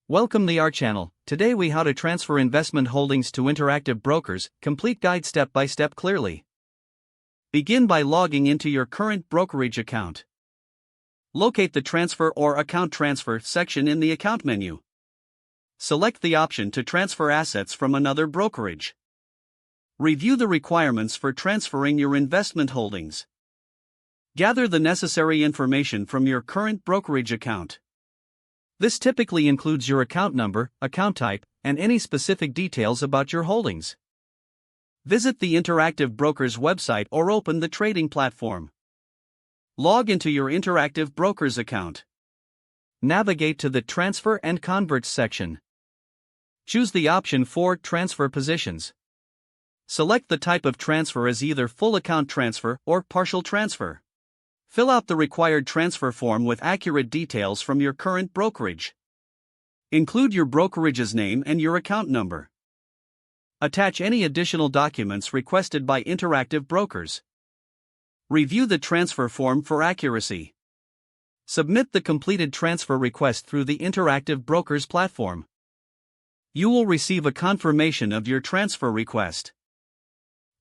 Welcome to our channel. Today we how to transfer investment holdings to Interactive Brokers, complete guide step by step clearly. Begin by logging into your current brokerage account. Locate the Transfer or Account Transfer section in the Account menu. Select the option to transfer assets from another brokerage. Review the requirements for transferring your investment holdings. Gather the necessary information from your current brokerage account. This typically includes your account number, account type, and any specific details about your holdings. Visit the Interactive Brokers website or open the trading platform. Log into your Interactive Brokers account. Navigate to the Transfer and Converts section. Choose the option for Transfer Positions. Select the type of transfer as either full account transfer or partial transfer. Fill out the required transfer form with accurate details from your current brokerage. Include your brokerage's name and your account number. Attach any additional documents requested by Interactive Brokers. Review the transfer form for accuracy. Submit the completed transfer request through the Interactive Brokers platform. You will receive a confirmation of your transfer request.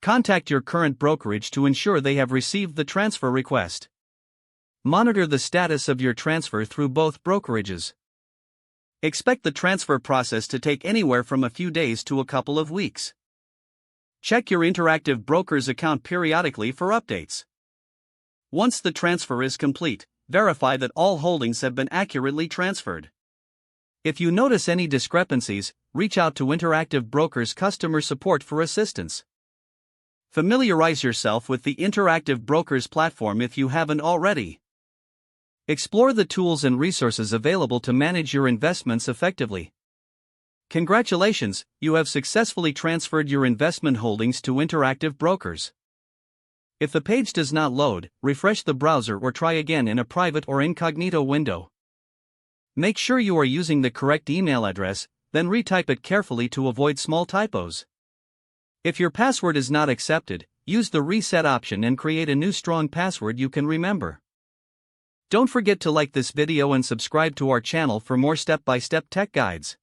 Contact your current brokerage to ensure they have received the transfer request. Monitor the status of your transfer through both brokerages. Expect the transfer process to take anywhere from a few days to a couple of weeks. Check your Interactive Brokers account periodically for updates. Once the transfer is complete, verify that all holdings have been accurately transferred. If you notice any discrepancies, reach out to Interactive Brokers customer support for assistance. Familiarize yourself with the Interactive Brokers platform if you haven't already. Explore the tools and resources available to manage your investments effectively. Congratulations, you have successfully transferred your investment holdings to Interactive Brokers. If the page does not load, refresh the browser or try again in a private or incognito window. Make sure you are using the correct email address, then retype it carefully to avoid small typos. If your password is not accepted, use the reset option and create a new strong password you can remember. Don't forget to like this video and subscribe to our channel for more step-by-step tech guides.